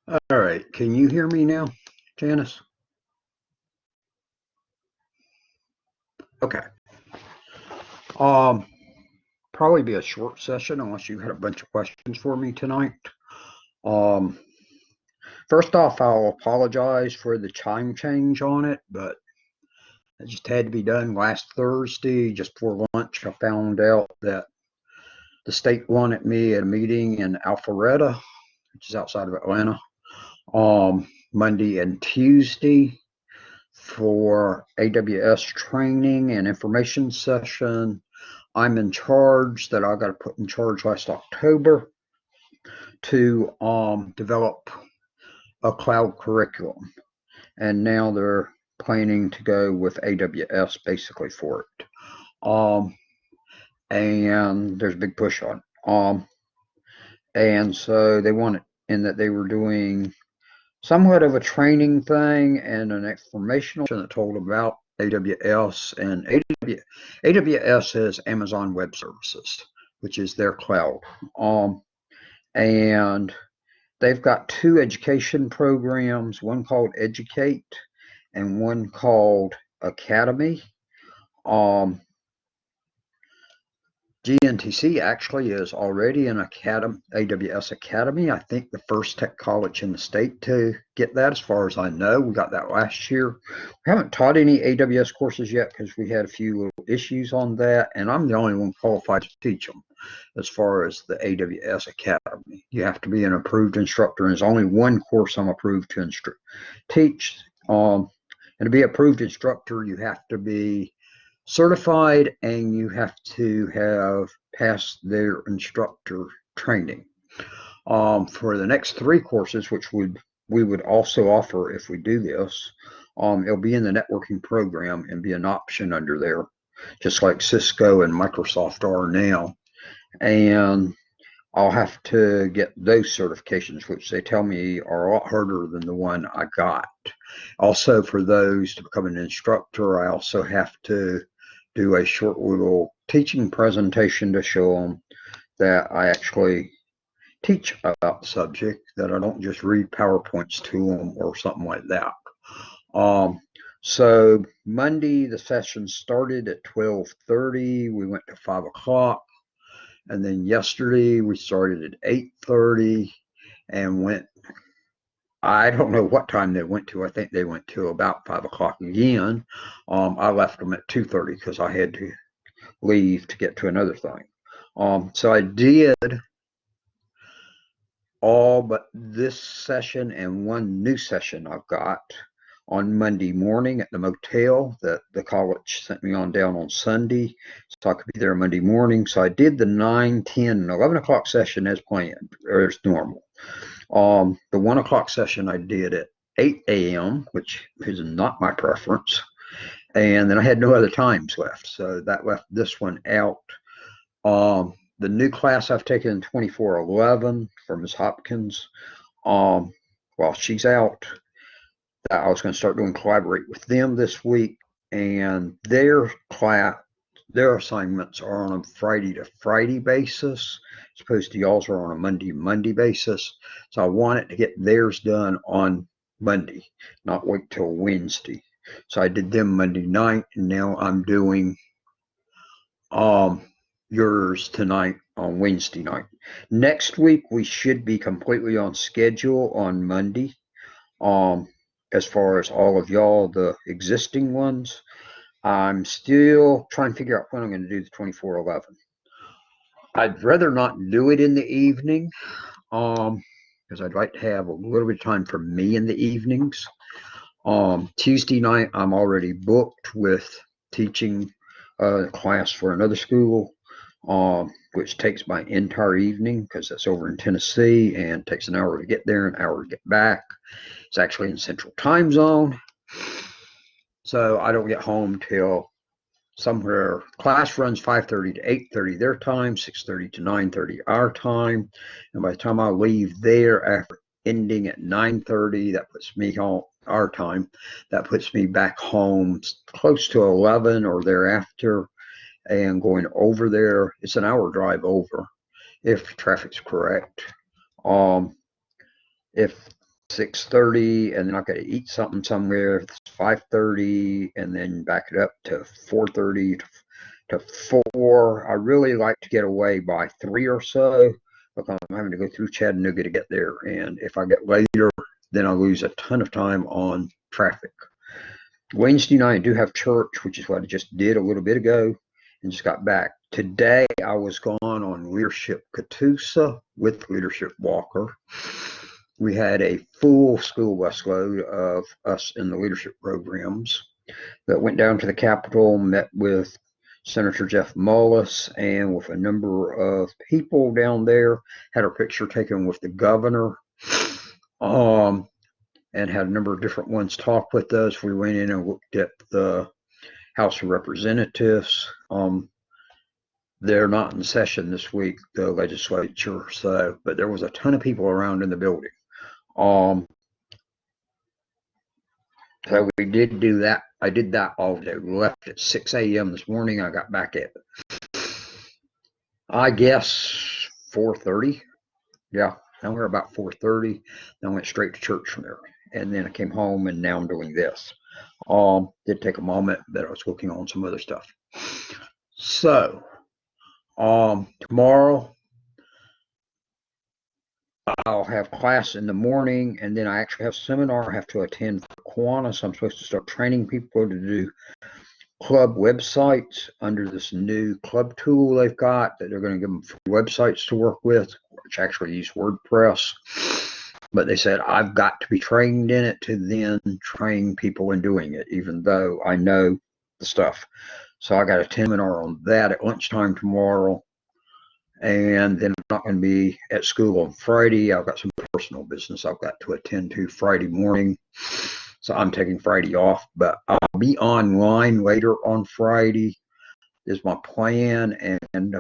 All right, can you hear me now, Janice? Okay. Um, Probably be a short session unless you had a bunch of questions for me tonight. Um, First off, I'll apologize for the time change on it, but it just had to be done last Thursday. Just before lunch, I found out that the state wanted me at a meeting in Alpharetta, which is outside of Atlanta, Monday and Tuesday for AWS training and information session. I'm in charge that I got put in charge last October to develop a cloud curriculum. And now they're planning to go with AWS basically for it. And there's a big push on it. And so they wanted, in that they were doing somewhat of a training thing and an informational that told about AWS, and AWS is Amazon Web Services, which is their cloud. And they've got two education programs, one called Educate and one called Academy. Um, GNTC actually is already an academy, AWS Academy. I think the first tech college in the state to get that, as far as I know. We got that last year. We haven't taught any AWS courses yet because we had a few little issues on that, and I'm the only one qualified to teach them as far as the AWS Academy. You have to be an approved instructor, and there's only one course I'm approved to teach. And to be approved instructor, you have to be certified and you have to have passed their instructor training. For the next three courses, which we would also offer if we do this, it'll be in the networking program and be an option under there, just like Cisco and Microsoft are now. And I'll have to get those certifications, which they tell me are a lot harder than the one I got. Also, for those to become an instructor, I also have to do a short little teaching presentation to show them that I actually teach about the subject, that I don't just read PowerPoints to them or something like that. So Monday, the session started at 12:30. We went to 5 o'clock. And then yesterday we started at 8:30 and went, I don't know what time they went to. I think they went to about 5 o'clock again. I left them at 2:30 because I had to leave to get to another thing. So I did all but this session and one new session I've got on Monday morning at the motel that the college sent me on down on Sunday, so I could be there Monday morning. So I did the 9, 10, and 11 o'clock session as planned, or as normal. The 1 o'clock session I did at 8 a.m., which is not my preference. And then I had no other times left, so that left this one out. The new class I've taken, 2411 for Ms. Hopkins, while she's out, I was going to start doing collaborate with them this week, and their assignments are on a Friday to Friday basis, as opposed to y'all's are on a Monday basis. So I wanted to get theirs done on Monday, not wait till Wednesday. So I did them Monday night, and now I'm doing yours tonight on Wednesday night. Next week we should be completely on schedule on Monday. As far as all of y'all, the existing ones, I'm still trying to figure out when I'm going to do the 2411. I'd rather not do it in the evening, because I'd like to have a little bit of time for me in the evenings. Tuesday night, I'm already booked with teaching a class for another school, which takes my entire evening because that's over in Tennessee and takes an hour to get there, an hour to get back. It's actually in Central Time Zone. So I don't get home till somewhere. Class runs 5:30 to 8:30 their time, 6:30 to 9:30 our time. And by the time I leave there after ending at 9:30, that puts me home our time. That puts me back home close to 11 or thereafter. And going over there, it's an hour drive over if traffic's correct. If 6:30, and then I got to eat something somewhere. It's 5:30, and then back it up to 4:30 to 4. I really like to get away by 3 or so because I'm having to go through Chattanooga to get there. And if I get later, then I lose a ton of time on traffic. Wednesday night, I do have church, which is what I just did a little bit ago and just got back. Today, I was gone on Leadership Catoosa with Leadership Walker. We had a full school bus load of us in the leadership programs that went down to the Capitol, met with Senator Jeff Mullis and with a number of people down there, had our picture taken with the governor, and had a number of different ones talk with us. We went in and looked at the House of Representatives. They're not in session this week, the legislature, but there was a ton of people around in the building. So we did do that. I did that all day. We left at 6 a.m. this morning. I got back at, I guess, 4:30. Yeah, somewhere about 4:30. Then I went straight to church from there. And then I came home, and now I'm doing this. Did take a moment that I was working on some other stuff. So, tomorrow I'll have class in the morning, and then I actually have a seminar I have to attend for Kiwanis. I'm supposed to start training people to do club websites under this new club tool they've got that they're going to give them free websites to work with, which actually use WordPress. But they said I've got to be trained in it to then train people in doing it, even though I know the stuff. So I got a seminar on that at lunchtime tomorrow. And then I'm not going to be at school on Friday. I've got some personal business I've got to attend to Friday morning. So I'm taking Friday off, but I'll be online later on Friday is my plan. And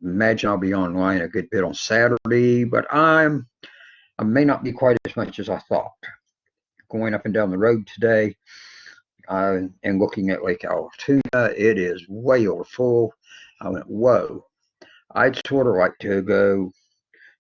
imagine I'll be online a good bit on Saturday, but I may not be quite as much as I thought. Going up and down the road today and looking at Lake Altoona, it is way over full. I went, whoa. I'd sort of like to go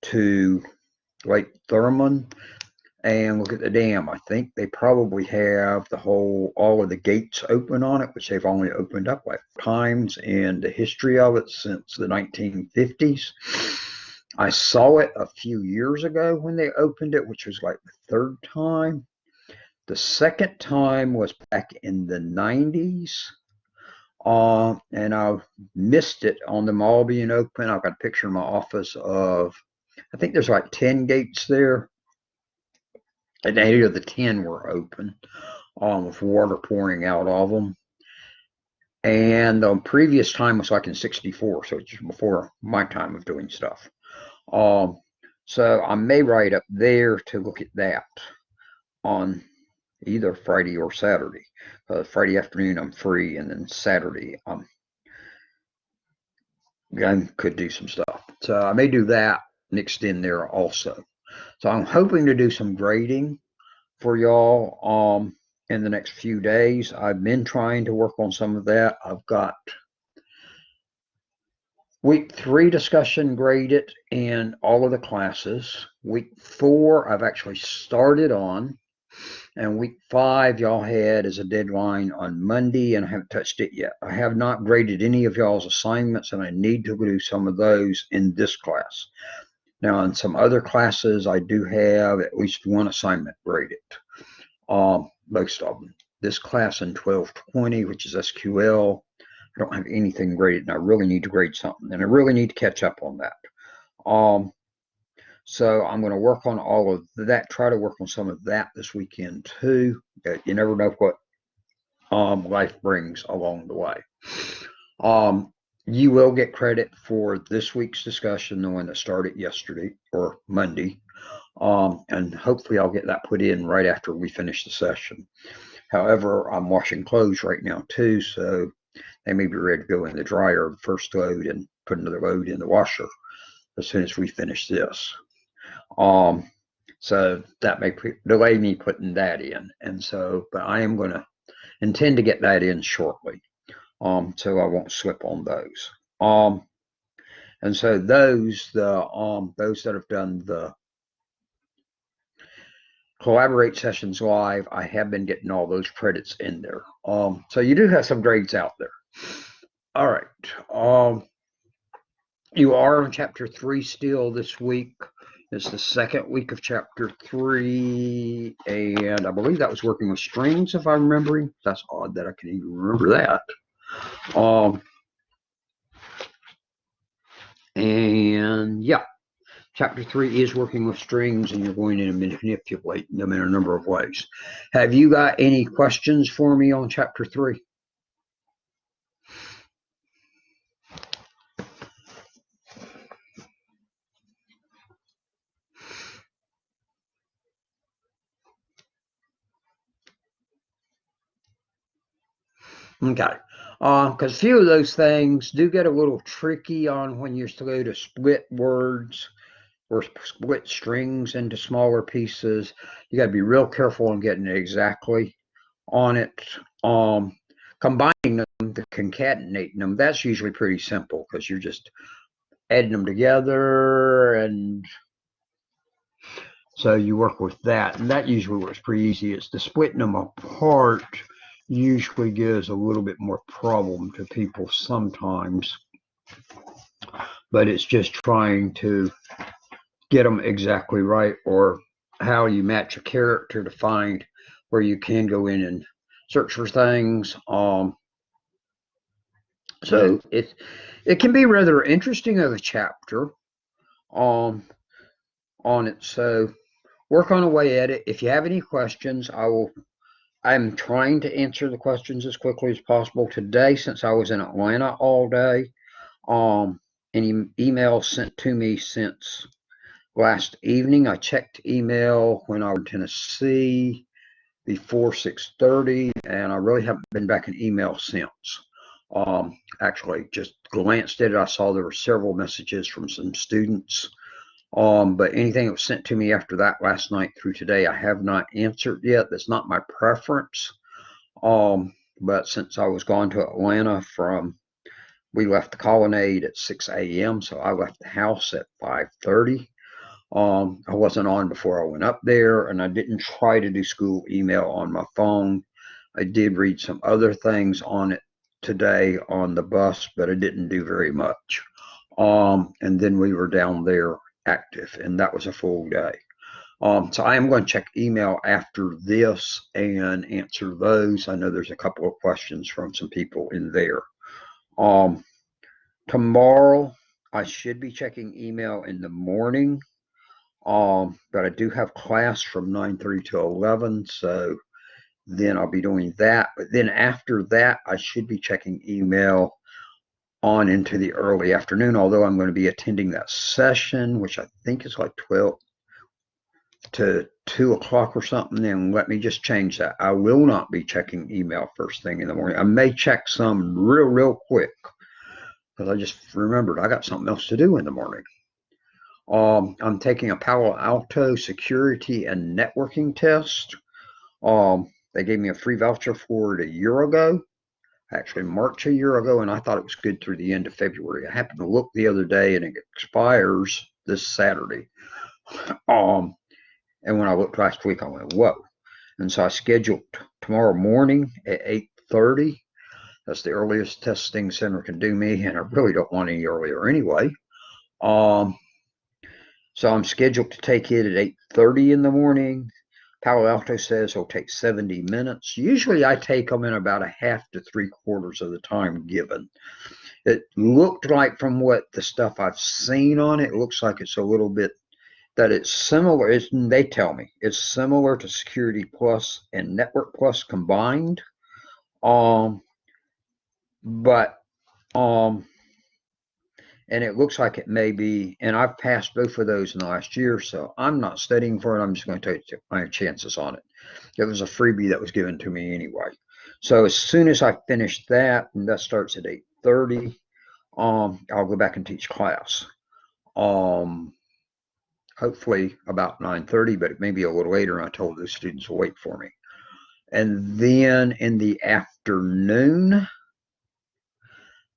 to Lake Thurman and look at the dam. I think they probably have all of the gates open on it, which they've only opened up like times in the history of it since the 1950s. I saw it a few years ago when they opened it, which was like the third time. The second time was back in the 90s. And I missed it on them all being open. I've got a picture in my office of, I think there's like 10 gates there, and 8 of the 10 were open, with water pouring out of them. And the previous time was like in 64, so it's just before my time of doing stuff. So I may ride up there to look at that on either Friday or Saturday. Friday afternoon I'm free, and then Saturday I could do some stuff. So I may do that mixed in there also. So I'm hoping to do some grading for y'all in the next few days. I've been trying to work on some of that. I've got week 3 discussion graded in all of the classes. Week 4 I've actually started on. And week 5 y'all had as a deadline on Monday, and I haven't touched it yet. I have not graded any of y'all's assignments, and I need to do some of those in this class. Now, in some other classes, I do have at least one assignment graded, most of them. This class in 1220, which is SQL, I don't have anything graded, and I really need to grade something, and I really need to catch up on that. So I'm going to work on all of that, try to work on some of that this weekend too. You never know what life brings along the way. You will get credit for this week's discussion, the one that started yesterday or Monday. And hopefully I'll get that put in right after we finish the session. However, I'm washing clothes right now too, so they may be ready to go in the dryer, the first load, and put another load in the washer as soon as we finish this. So that may delay me putting that in. And so, but I am going to intend to get that in shortly. So I won't slip on those. And so those that have done the Collaborate sessions live, I have been getting all those credits in there. So you do have some grades out there. All right. You are on chapter 3 still this week. It's the second week of chapter 3, and I believe that was working with strings, if I'm remembering. That's odd that I can even remember that. And yeah, chapter 3 is working with strings, and you're going to manipulate them in a number of ways. Have you got any questions for me on chapter 3? Okay. Because a few of those things do get a little tricky on when you're supposed to split words or split strings into smaller pieces. You got to be real careful on getting it exactly on it. Combining them, concatenating them, that's usually pretty simple because you're just adding them together, and so you work with that, and that usually works pretty easy. It's the splitting them apart usually gives a little bit more problem to people sometimes, but it's just trying to get them exactly right, or how you match a character to find where you can go in and search for things. So it can be rather interesting of a chapter on it. So work on a way at it. If you have any questions, I'm trying to answer the questions as quickly as possible today, since I was in Atlanta all day. Any emails sent to me since last evening. I checked email when I was in Tennessee before 6:30, and I really haven't been back in email since. Actually, just glanced at it. I saw there were several messages from some students. But anything that was sent to me after that last night through today, I have not answered yet. That's not my preference. But since I was gone to Atlanta we left the colonnade at 6 a.m., so I left the house at 5:30. I wasn't on before I went up there, and I didn't try to do school email on my phone. I did read some other things on it today on the bus, but I didn't do very much. And then we were down there active, and that was a full day. So I am going to check email after this and answer those. I know there's a couple of questions from some people in there. Tomorrow, I should be checking email in the morning, but I do have class from 9:30 to 11, so then I'll be doing that. But then after that, I should be checking email on into the early afternoon, although I'm going to be attending that session, which I think is like 12 to 2 o'clock or something. And let me just change that. I will not be checking email first thing in the morning. I may check some real quick, because I just remembered I got something else to do in the morning. I'm taking a Palo Alto security and networking test. They gave me a free voucher for it a year ago, actually March a year ago, and I thought it was good through the end of February. I happened to look the other day, and it expires this Saturday. And when I looked last week, I went, whoa. And so I scheduled tomorrow morning at 8:30. That's the earliest testing center can do me, and I really don't want any earlier anyway. So I'm scheduled to take it at 8:30 in the morning. Palo Alto says it'll take 70 minutes. Usually I take them in about a half to 3/4 of the time given. It looked like, from what the stuff I've seen on it, it looks like it's a little bit, that it's similar. They tell me it's similar to Security Plus and Network Plus combined. But and it looks like it may be, and I've passed both of those in the last year, so I'm not studying for it. I'm just going to take my chances on it. It was a freebie that was given to me anyway. So as soon as I finish that, and that starts at 8:30, I'll go back and teach class. Hopefully about 9:30, but it may be a little later. And I told the students to wait for me. And then in the afternoon,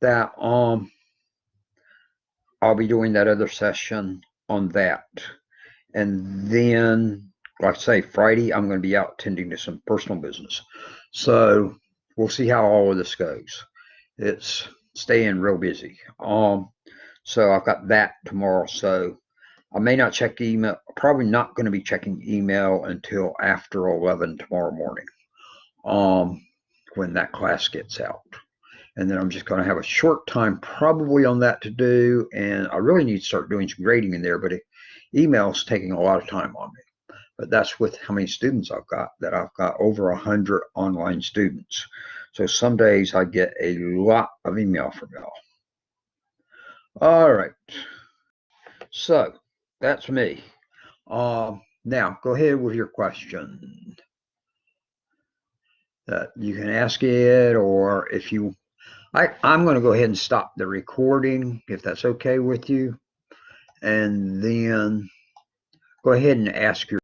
that I'll be doing that other session on that. And then like I say, Friday, I'm going to be out tending to some personal business. So we'll see how all of this goes. It's staying real busy. So I've got that tomorrow. So I may not check email. Probably not going to be checking email until after 11 tomorrow morning. When that class gets out. And then I'm just going to have a short time probably on that to do. And I really need to start doing some grading in there, but email's taking a lot of time on me. But that's with how many students I've got, that I've got over 100 online students. So some days I get a lot of email from y'all. All right. So that's me. Now go ahead with your question. You can ask it, or if you I'm going to go ahead and stop the recording if that's okay with you, and then go ahead and ask your